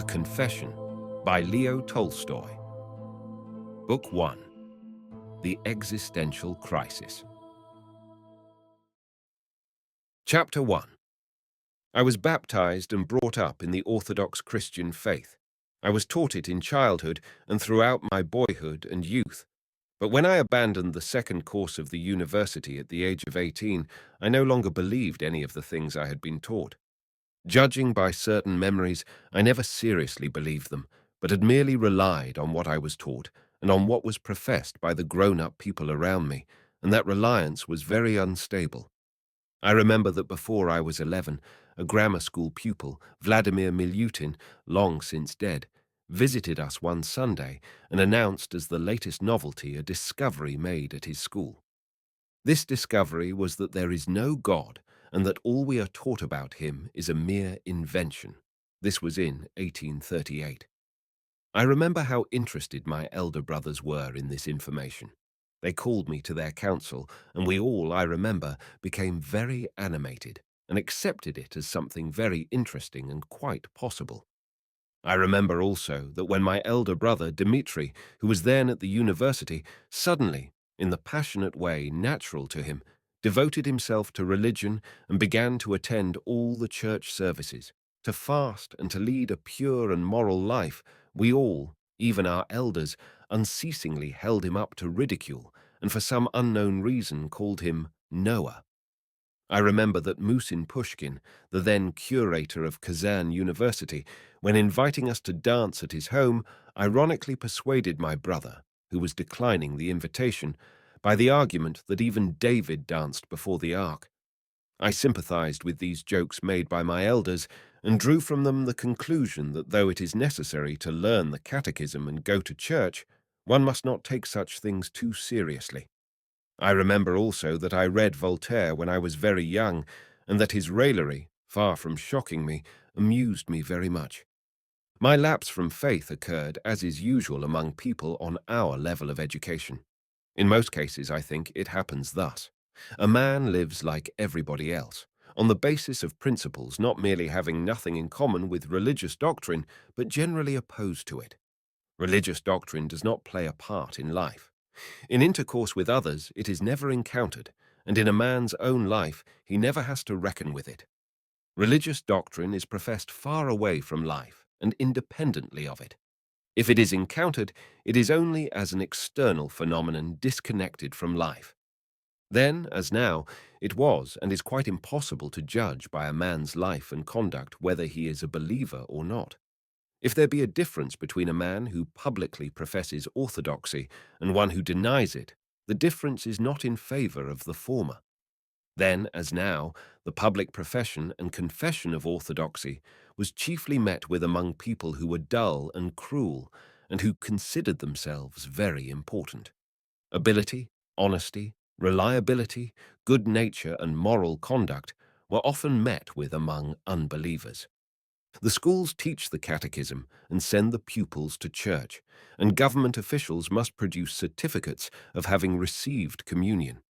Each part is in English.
A Confession by Leo Tolstoy. Book 1. The Existential Crisis. Chapter 1. I was baptized and brought up in the Orthodox Christian faith. I was taught it in childhood and throughout my boyhood and youth. But when I abandoned the second course of the university at the age of 18, I no longer believed any of the things I had been taught. Judging by certain memories, I never seriously believed them, but had merely relied on what I was taught and on what was professed by the grown-up people around me, and that reliance was very unstable. I remember that before I was 11, a grammar school pupil, Vladimir Milutin, long since dead, visited us one Sunday and announced as the latest novelty a discovery made at his school. This discovery was that there is no God and that all we are taught about him is a mere invention. This was in 1838. I remember how interested my elder brothers were in this information. They called me to their council, and we all, I remember, became very animated and accepted it as something very interesting and quite possible. I remember also that when my elder brother, Dmitri, who was then at the university, suddenly, in the passionate way natural to him, devoted himself to religion and began to attend all the church services, to fast and to lead a pure and moral life, we all, even our elders, unceasingly held him up to ridicule and for some unknown reason called him Noah. I remember that Musin Pushkin, the then curator of Kazan University, when inviting us to dance at his home, ironically persuaded my brother, who was declining the invitation, by the argument that even David danced before the ark. I sympathized with these jokes made by my elders and drew from them the conclusion that though it is necessary to learn the catechism and go to church, one must not take such things too seriously. I remember also that I read Voltaire when I was very young, and that his raillery, far from shocking me, amused me very much. My lapse from faith occurred, as is usual among people on our level of education. In most cases, I think, it happens thus. A man lives like everybody else, on the basis of principles not merely having nothing in common with religious doctrine, but generally opposed to it. Religious doctrine does not play a part in life. In intercourse with others, it is never encountered, and in a man's own life, he never has to reckon with it. Religious doctrine is professed far away from life and independently of it. If it is encountered, it is only as an external phenomenon disconnected from life. Then, as now, it was and is quite impossible to judge by a man's life and conduct whether he is a believer or not. If there be a difference between a man who publicly professes orthodoxy and one who denies it, the difference is not in favor of the former. Then, as now, the public profession and confession of orthodoxy was chiefly met with among people who were dull and cruel and who considered themselves very important. Ability, honesty, reliability, good nature, and moral conduct were often met with among unbelievers. The schools teach the catechism and send the pupils to church, and government officials must produce certificates of having received communion.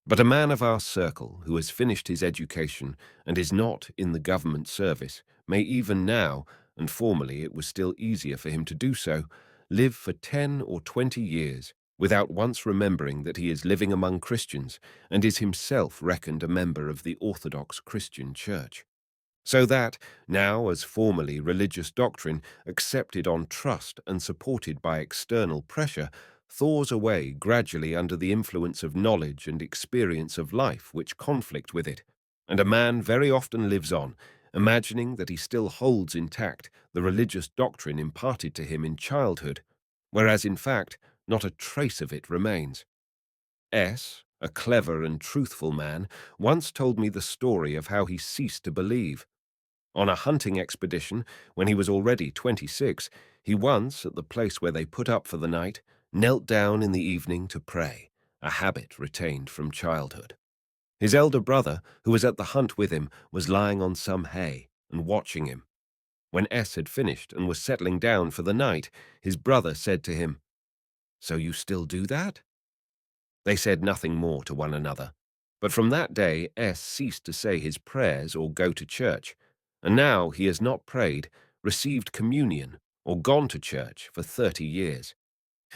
But a man of our circle who has finished his education and is not in the government service may even now, and formerly it was still easier for him to do so, live for 10 or 20 years without once remembering that he is living among Christians and is himself reckoned a member of the Orthodox Christian Church. So that, now as formerly religious doctrine, accepted on trust and supported by external pressure, thaws away gradually under the influence of knowledge and experience of life which conflict with it, and a man very often lives on, imagining that he still holds intact the religious doctrine imparted to him in childhood, whereas in fact not a trace of it remains. S., a clever and truthful man, once told me the story of how he ceased to believe. On a hunting expedition, when he was already 26, he once, at the place where they put up for the night, knelt down in the evening to pray, a habit retained from childhood. His elder brother, who was at the hunt with him, was lying on some hay and watching him. When S had finished and was settling down for the night, his brother said to him, "So you still do that?" They said nothing more to one another, but from that day S ceased to say his prayers or go to church, and now he has not prayed, received communion, or gone to church for 30 years.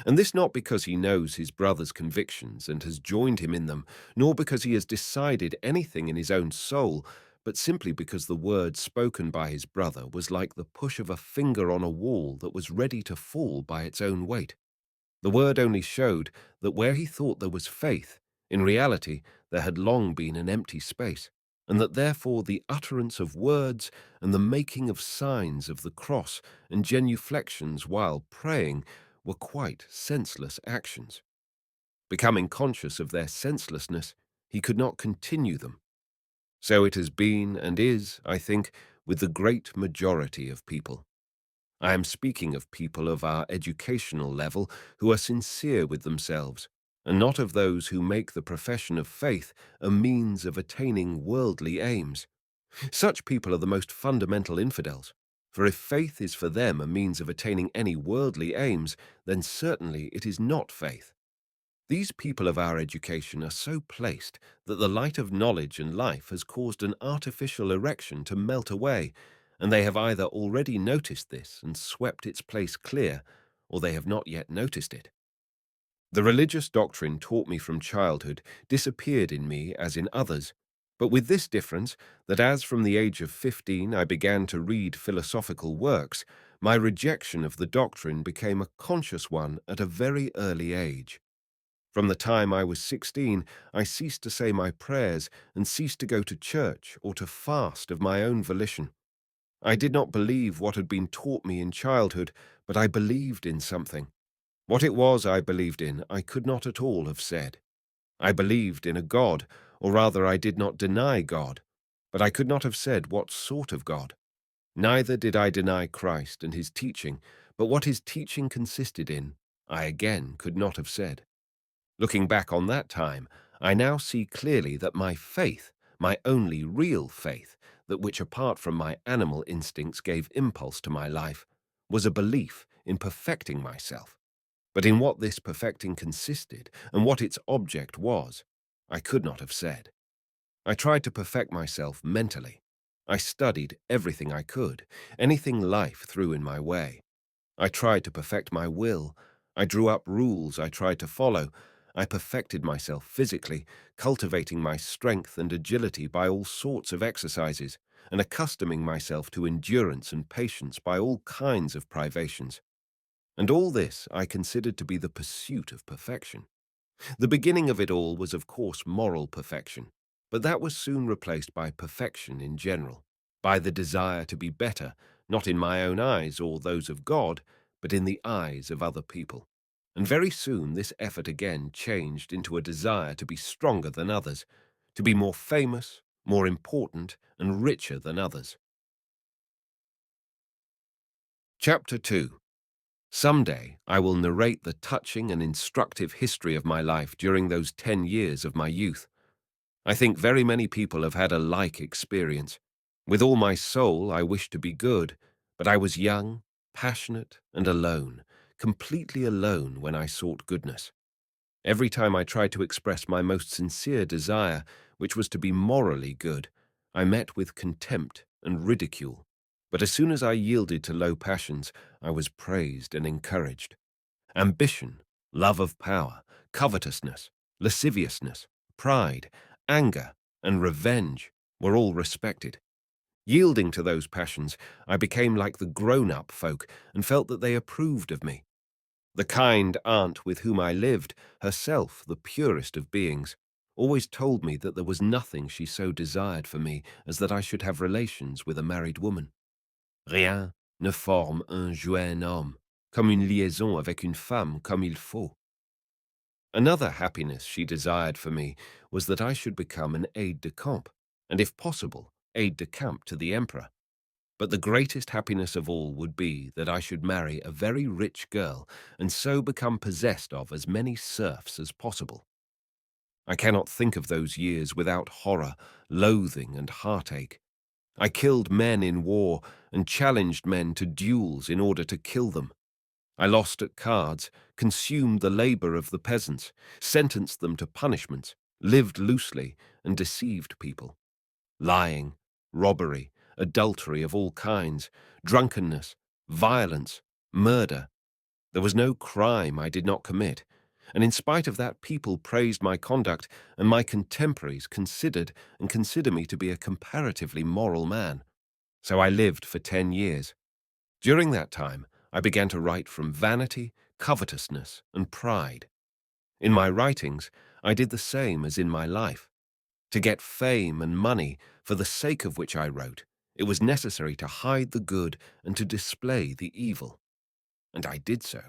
And this not because he knows his brother's convictions and has joined him in them, nor because he has decided anything in his own soul, but simply because the word spoken by his brother was like the push of a finger on a wall that was ready to fall by its own weight. The word only showed that where he thought there was faith, in reality there had long been an empty space, and that therefore the utterance of words and the making of signs of the cross and genuflections while praying were quite senseless actions. Becoming conscious of their senselessness, he could not continue them. So it has been and is, I think, with the great majority of people. I am speaking of people of our educational level who are sincere with themselves, and not of those who make the profession of faith a means of attaining worldly aims. Such people are the most fundamental infidels, for if faith is for them a means of attaining any worldly aims, then certainly it is not faith. These people of our education are so placed that the light of knowledge and life has caused an artificial erection to melt away, and they have either already noticed this and swept its place clear, or they have not yet noticed it. The religious doctrine taught me from childhood disappeared in me as in others, but with this difference that as from the age of 15 I began to read philosophical works, my rejection of the doctrine became a conscious one at a very early age. From the time I was 16, I ceased to say my prayers and ceased to go to church or to fast of my own volition. I did not believe what had been taught me in childhood, but I believed in something. What it was I believed in, I could not at all have said. I believed in a God, or rather I did not deny God, but I could not have said what sort of God. Neither did I deny Christ and his teaching, but what his teaching consisted in, I again could not have said. Looking back on that time, I now see clearly that my faith, my only real faith, that which apart from my animal instincts gave impulse to my life, was a belief in perfecting myself. But in what this perfecting consisted and what its object was, I could not have said. I tried to perfect myself mentally. I studied everything I could, anything life threw in my way. I tried to perfect my will. I drew up rules I tried to follow. I perfected myself physically, cultivating my strength and agility by all sorts of exercises, and accustoming myself to endurance and patience by all kinds of privations. And all this I considered to be the pursuit of perfection. The beginning of it all was, of course, moral perfection, but that was soon replaced by perfection in general, by the desire to be better, not in my own eyes or those of God, but in the eyes of other people. And very soon this effort again changed into a desire to be stronger than others, to be more famous, more important, and richer than others. Chapter 2. Some day I will narrate the touching and instructive history of my life during those 10 years of my youth. I think very many people have had a like experience. With all my soul I wished to be good, but I was young, passionate, and alone, completely alone when I sought goodness. Every time I tried to express my most sincere desire, which was to be morally good, I met with contempt and ridicule. But as soon as I yielded to low passions, I was praised and encouraged. Ambition, love of power, covetousness, lasciviousness, pride, anger, and revenge were all respected. Yielding to those passions, I became like the grown-up folk and felt that they approved of me. The kind aunt with whom I lived, herself the purest of beings, always told me that there was nothing she so desired for me as that I should have relations with a married woman. Rien ne forme un jeune homme, comme une liaison avec une femme comme il faut. Another happiness she desired for me was that I should become an aide-de-camp, and if possible, aide-de-camp to the emperor. But the greatest happiness of all would be that I should marry a very rich girl and so become possessed of as many serfs as possible. I cannot think of those years without horror, loathing, and heartache. I killed men in war and challenged men to duels in order to kill them. I lost at cards, consumed the labor of the peasants, sentenced them to punishments, lived loosely, and deceived people. Lying, robbery, adultery of all kinds, drunkenness, violence, murder. There was no crime I did not commit, and in spite of that people praised my conduct, and my contemporaries considered and consider me to be a comparatively moral man. So I lived for 10 years. During that time, I began to write from vanity, covetousness, and pride. In my writings, I did the same as in my life. To get fame and money, for the sake of which I wrote, it was necessary to hide the good and to display the evil. And I did so.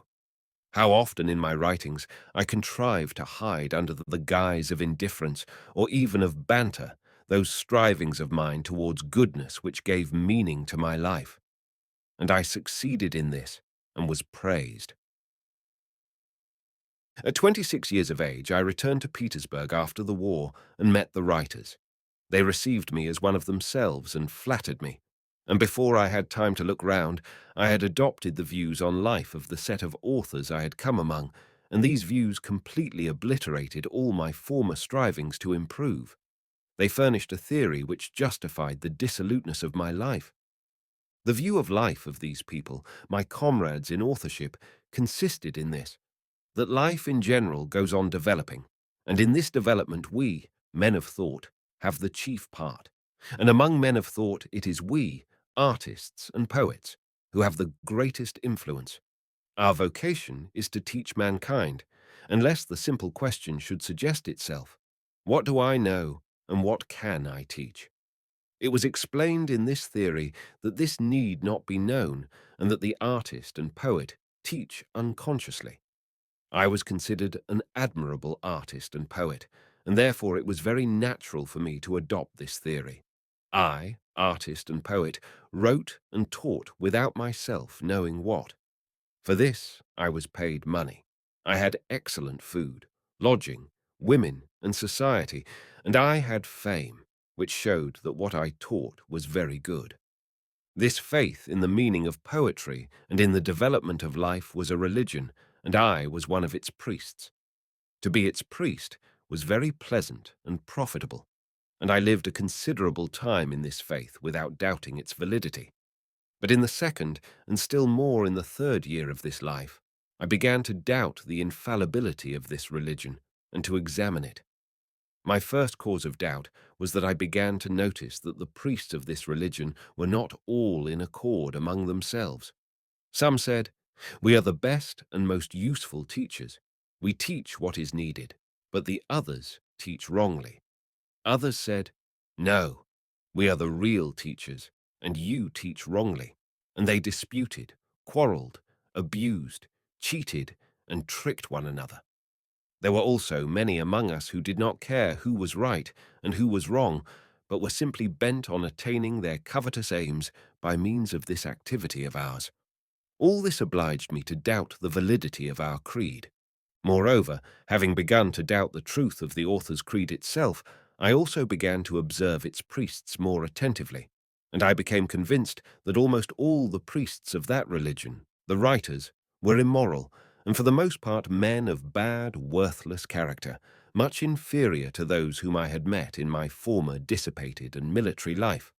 How often in my writings I contrived to hide under the guise of indifference or even of banter those strivings of mine towards goodness which gave meaning to my life. And I succeeded in this and was praised. At 26 years of age, I returned to Petersburg after the war and met the writers. They received me as one of themselves and flattered me. And before I had time to look round, I had adopted the views on life of the set of authors I had come among, and these views completely obliterated all my former strivings to improve. They furnished a theory which justified the dissoluteness of my life. The view of life of these people, my comrades in authorship, consisted in this, that life in general goes on developing, and in this development we, men of thought, have the chief part. And among men of thought it is we, artists and poets, who have the greatest influence. Our vocation is to teach mankind, unless the simple question should suggest itself, what do I know and what can I teach? It was explained in this theory that this need not be known and that the artist and poet teach unconsciously. I was considered an admirable artist and poet, and therefore it was very natural for me to adopt this theory. I, artist and poet, wrote and taught without myself knowing what. For this I was paid money. I had excellent food, lodging, women, and society, and I had fame, which showed that what I taught was very good. This faith in the meaning of poetry and in the development of life was a religion, and I was one of its priests. To be its priest was very pleasant and profitable, and I lived a considerable time in this faith without doubting its validity. But in the second, and still more in the third year of this life, I began to doubt the infallibility of this religion and to examine it. My first cause of doubt was that I began to notice that the priests of this religion were not all in accord among themselves. Some said, "We are the best and most useful teachers. We teach what is needed, but the others teach wrongly." Others said, "No, we are the real teachers, and you teach wrongly." And they disputed, quarreled, abused, cheated, and tricked one another. There were also many among us who did not care who was right and who was wrong, but were simply bent on attaining their covetous aims by means of this activity of ours. All this obliged me to doubt the validity of our creed. Moreover, having begun to doubt the truth of the author's creed itself, I also began to observe its priests more attentively, and I became convinced that almost all the priests of that religion, the writers, were immoral, and for the most part men of bad, worthless character, much inferior to those whom I had met in my former dissipated and military life.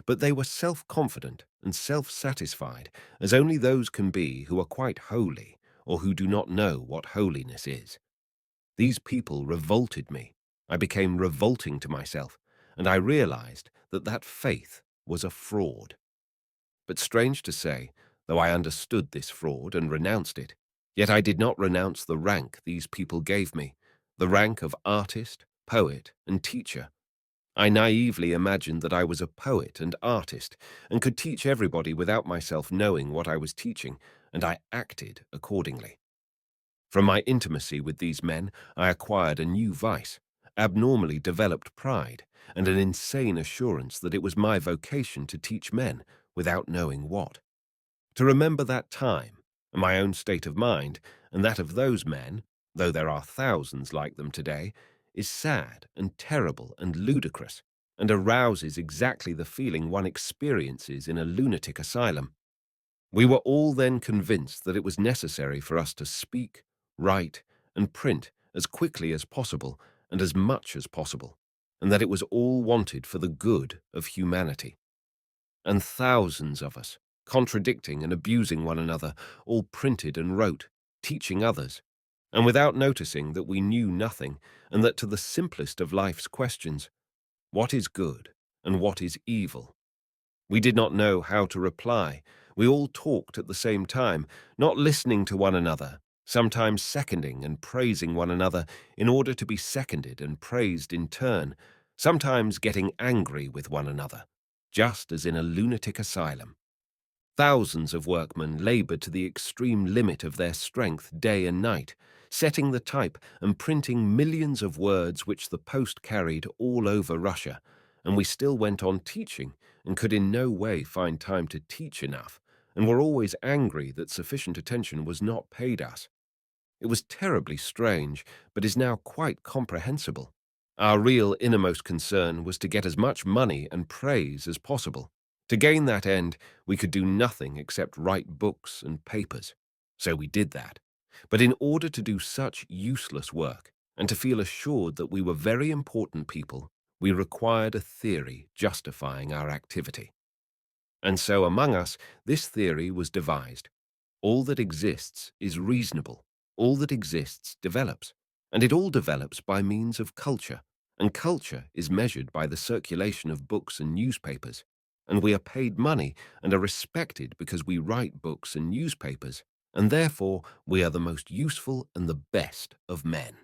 But they were self-confident and self-satisfied, as only those can be who are quite holy or who do not know what holiness is. These people revolted me. I became revolting to myself, and I realized that that faith was a fraud. But strange to say, though I understood this fraud and renounced it, yet I did not renounce the rank these people gave me, the rank of artist, poet, and teacher. I naively imagined that I was a poet and artist and could teach everybody without myself knowing what I was teaching, and I acted accordingly. From my intimacy with these men, I acquired a new vice, abnormally developed pride, and an insane assurance that it was my vocation to teach men without knowing what. To remember that time, and my own state of mind, and that of those men, though there are thousands like them today, is sad and terrible and ludicrous, and arouses exactly the feeling one experiences in a lunatic asylum. We were all then convinced that it was necessary for us to speak, write, and print as quickly as possible and as much as possible, and that it was all wanted for the good of humanity. and thousands of us, contradicting and abusing one another, all printed and wrote, teaching others, and without noticing that we knew nothing, and that to the simplest of life's questions, what is good and what is evil, we did not know how to reply. We all talked at the same time, not listening to one another, sometimes seconding and praising one another in order to be seconded and praised in turn, sometimes getting angry with one another, just as in a lunatic asylum. Thousands of workmen labored to the extreme limit of their strength day and night, setting the type and printing millions of words which the post carried all over Russia, and we still went on teaching and could in no way find time to teach enough, and were always angry that sufficient attention was not paid us. It was terribly strange, but is now quite comprehensible. Our real innermost concern was to get as much money and praise as possible. To gain that end, we could do nothing except write books and papers. So we did that. But in order to do such useless work, and to feel assured that we were very important people, we required a theory justifying our activity. And so among us, this theory was devised. All that exists is reasonable. All that exists develops. And it all develops by means of culture. And culture is measured by the circulation of books and newspapers. And we are paid money and are respected because we write books and newspapers. And therefore, we are the most useful and the best of men.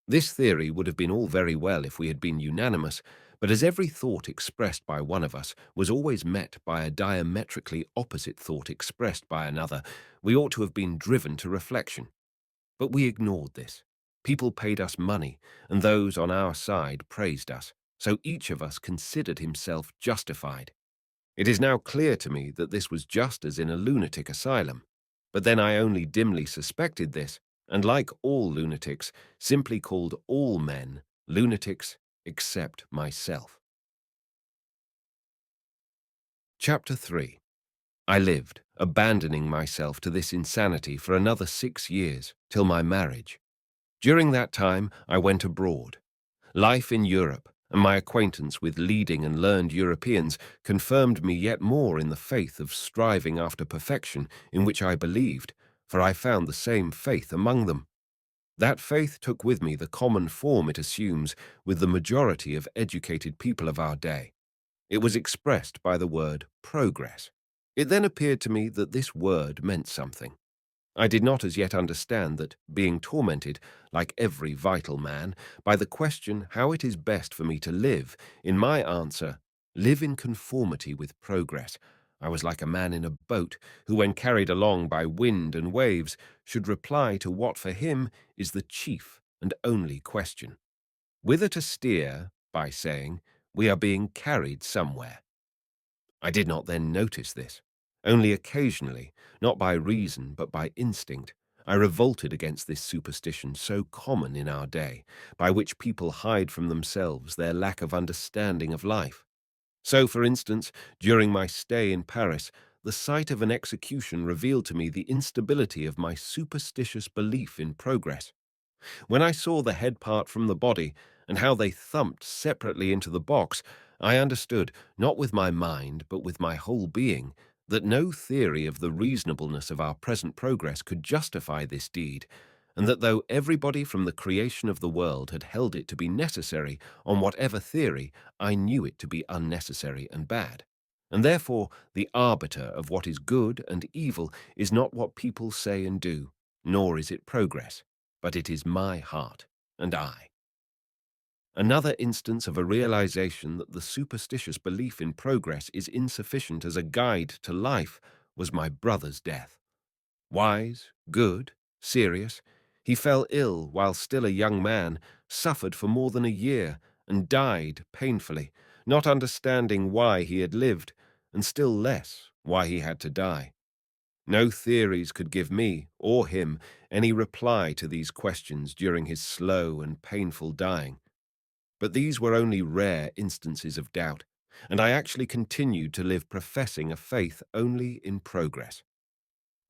This theory would have been all very well if we had been unanimous, but as every thought expressed by one of us was always met by a diametrically opposite thought expressed by another, we ought to have been driven to reflection. But we ignored this. People paid us money, and those on our side praised us, so each of us considered himself justified. It is now clear to me that this was just as in a lunatic asylum. But then I only dimly suspected this, and like all lunatics, simply called all men lunatics except myself. Chapter 3. I lived, abandoning myself to this insanity for another 6 years, till my marriage. During that time, I went abroad. Life in Europe and my acquaintance with leading and learned Europeans confirmed me yet more in the faith of striving after perfection in which I believed, for I found the same faith among them. That faith took with me the common form it assumes with the majority of educated people of our day. It was expressed by the word progress. It then appeared to me that this word meant something. I did not as yet understand that, being tormented, like every vital man, by the question how it is best for me to live, in my answer, live in conformity with progress, I was like a man in a boat who, when carried along by wind and waves, should reply to what for him is the chief and only question. Whither to steer, by saying, we are being carried somewhere. I did not then notice this. Only occasionally, not by reason but by instinct, I revolted against this superstition so common in our day, by which people hide from themselves their lack of understanding of life. So, for instance, during my stay in Paris, the sight of an execution revealed to me the instability of my superstitious belief in progress. When I saw the head part from the body, and how they thumped separately into the box, I understood, not with my mind, but with my whole being, that no theory of the reasonableness of our present progress could justify this deed, and that though everybody from the creation of the world had held it to be necessary, on whatever theory, I knew it to be unnecessary and bad. And therefore, the arbiter of what is good and evil is not what people say and do, nor is it progress, but it is my heart and I. Another instance of a realization that the superstitious belief in progress is insufficient as a guide to life was my brother's death. Wise, good, serious, he fell ill while still a young man, suffered for more than a year, and died painfully, not understanding why he had lived, and still less why he had to die. No theories could give me, or him, any reply to these questions during his slow and painful dying. But these were only rare instances of doubt, and I actually continued to live professing a faith only in progress.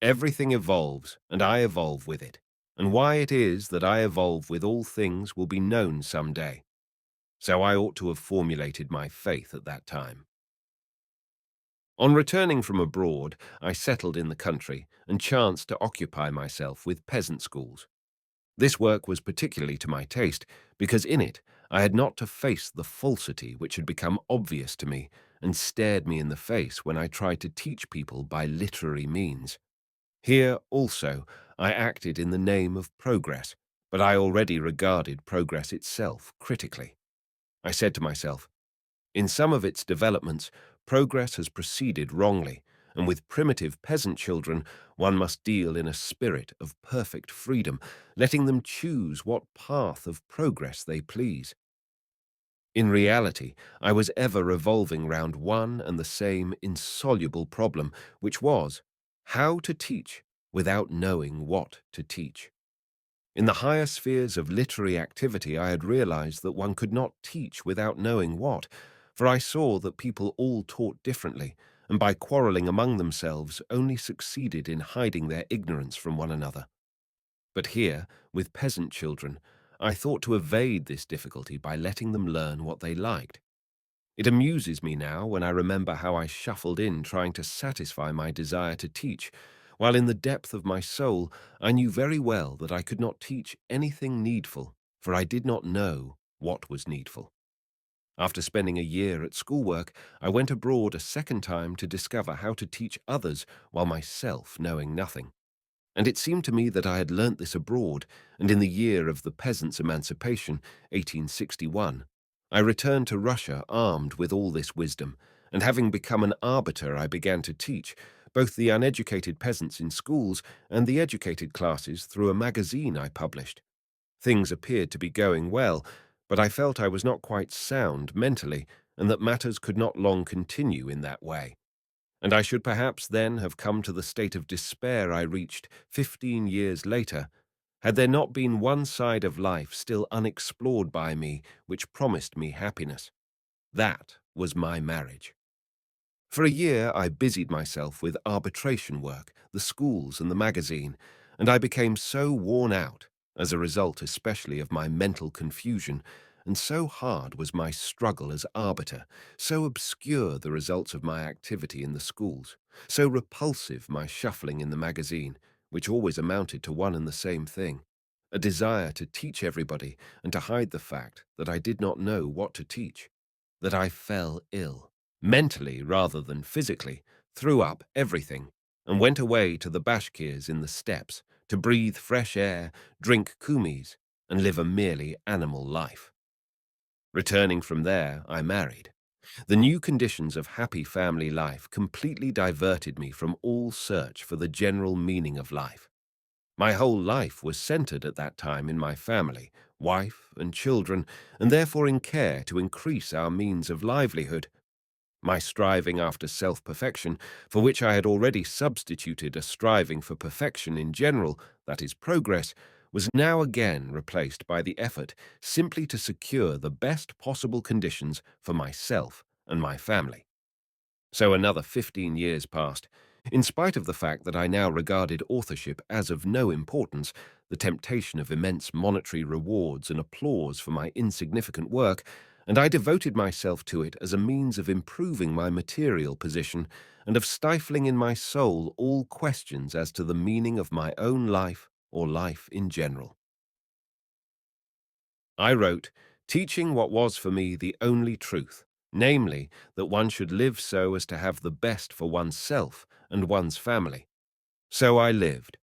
Everything evolves, and I evolve with it, and why it is that I evolve with all things will be known some day. So I ought to have formulated my faith at that time. On returning from abroad, I settled in the country and chanced to occupy myself with peasant schools. This work was particularly to my taste because in it I had not to face the falsity which had become obvious to me and stared me in the face when I tried to teach people by literary means. Here, also, I acted in the name of progress, but I already regarded progress itself critically. I said to myself, in some of its developments, progress has proceeded wrongly, and with primitive peasant children, one must deal in a spirit of perfect freedom, letting them choose what path of progress they please. In reality, I was ever revolving round one and the same insoluble problem, which was how to teach without knowing what to teach. In the higher spheres of literary activity, I had realized that one could not teach without knowing what, for I saw that people all taught differently, and by quarreling among themselves only succeeded in hiding their ignorance from one another. But here, with peasant children, I thought to evade this difficulty by letting them learn what they liked. It amuses me now when I remember how I shuffled in trying to satisfy my desire to teach, while in the depth of my soul I knew very well that I could not teach anything needful, for I did not know what was needful. After spending a year at schoolwork, I went abroad a second time to discover how to teach others while myself knowing nothing. And it seemed to me that I had learnt this abroad, and in the year of the peasants' emancipation, 1861, I returned to Russia armed with all this wisdom, and having become an arbiter I began to teach, both the uneducated peasants in schools and the educated classes through a magazine I published. Things appeared to be going well, but I felt I was not quite sound mentally, and that matters could not long continue in that way. And I should perhaps then have come to the state of despair I reached 15 years later, had there not been one side of life still unexplored by me which promised me happiness. That was my marriage. For a year I busied myself with arbitration work, the schools and the magazine, and I became so worn out, as a result especially of my mental confusion, and so hard was my struggle as arbiter, so obscure the results of my activity in the schools, so repulsive my shuffling in the magazine, which always amounted to one and the same thing, a desire to teach everybody and to hide the fact that I did not know what to teach, that I fell ill, mentally rather than physically, threw up everything, and went away to the Bashkirs in the steppes to breathe fresh air, drink kumis, and live a merely animal life. Returning from there, I married. The new conditions of happy family life completely diverted me from all search for the general meaning of life. My whole life was centered at that time in my family, wife and children, and therefore in care to increase our means of livelihood. My striving after self-perfection, for which I had already substituted a striving for perfection in general, that is progress, was now again replaced by the effort simply to secure the best possible conditions for myself and my family. So another 15 years passed. In spite of the fact that I now regarded authorship as of no importance, the temptation of immense monetary rewards and applause for my insignificant work, and I devoted myself to it as a means of improving my material position and of stifling in my soul all questions as to the meaning of my own life or life in general. I wrote, teaching what was for me the only truth, namely, that one should live so as to have the best for oneself and one's family. So I lived.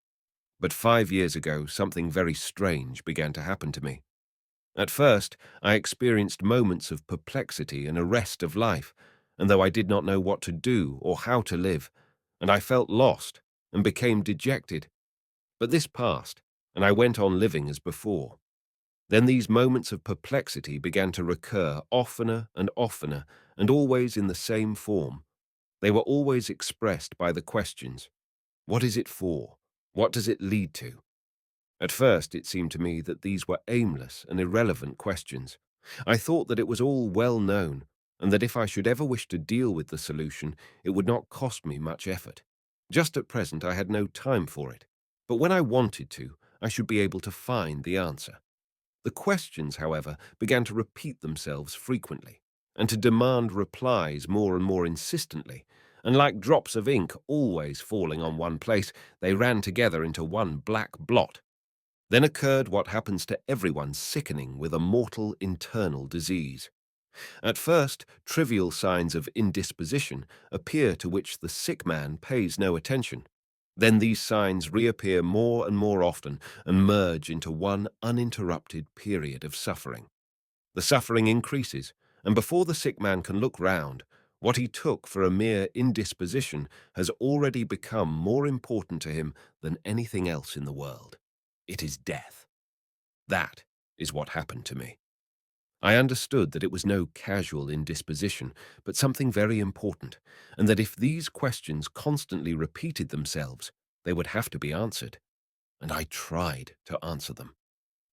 But 5 years ago, something very strange began to happen to me. At first, I experienced moments of perplexity and arrest of life, and though I did not know what to do or how to live, and I felt lost and became dejected. But this passed, and I went on living as before. Then these moments of perplexity began to recur oftener, and always in the same form. They were always expressed by the questions, what is it for? What does it lead to? At first it seemed to me that these were aimless and irrelevant questions. I thought that it was all well known, and that if I should ever wish to deal with the solution, it would not cost me much effort. Just at present I had no time for it, but when I wanted to, I should be able to find the answer. The questions, however, began to repeat themselves frequently, and to demand replies more and more insistently, and like drops of ink always falling on one place, they ran together into one black blot. Then occurred what happens to everyone sickening with a mortal internal disease. At first, trivial signs of indisposition appear to which the sick man pays no attention. Then these signs reappear more and more often and merge into one uninterrupted period of suffering. The suffering increases, and before the sick man can look round, what he took for a mere indisposition has already become more important to him than anything else in the world. It is death. That is what happened to me. I understood that it was no casual indisposition, but something very important, and that if these questions constantly repeated themselves, they would have to be answered. And I tried to answer them.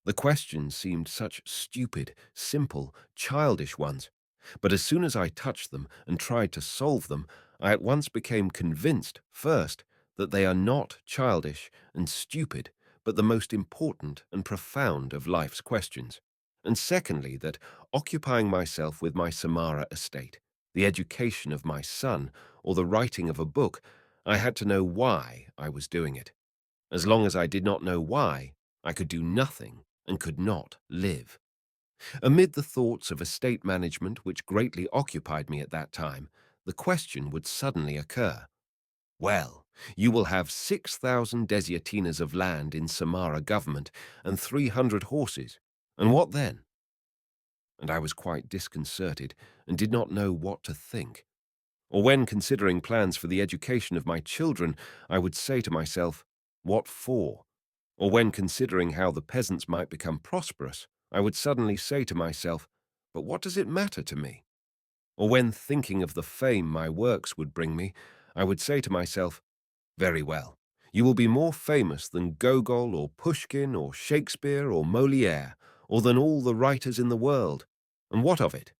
The questions seemed such stupid, simple, childish ones. But as soon as I touched them and tried to solve them, I at once became convinced, first, that they are not childish and stupid, but the most important and profound of life's questions. And secondly, that occupying myself with my Samara estate, the education of my son, or the writing of a book, I had to know why I was doing it. As long as I did not know why, I could do nothing and could not live. Amid the thoughts of estate management which greatly occupied me at that time, the question would suddenly occur. Well, you will have 6,000 desiatinas of land in Samara government and 300 horses. And what then? And I was quite disconcerted and did not know what to think. Or when considering plans for the education of my children, I would say to myself, what for? Or when considering how the peasants might become prosperous, I would suddenly say to myself, but what does it matter to me? Or when thinking of the fame my works would bring me, I would say to myself, very well, you will be more famous than Gogol or Pushkin or Shakespeare or Molière, or than all the writers in the world. And what of it?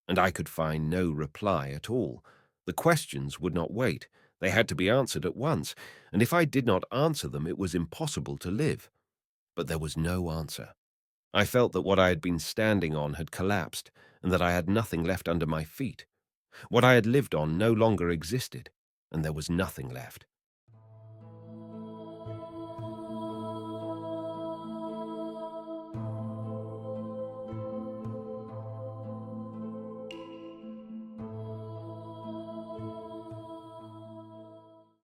And I could find no reply at all. The questions would not wait. They had to be answered at once, and if I did not answer them, it was impossible to live. But there was no answer. I felt that what I had been standing on had collapsed, and that I had nothing left under my feet. What I had lived on no longer existed, and there was nothing left.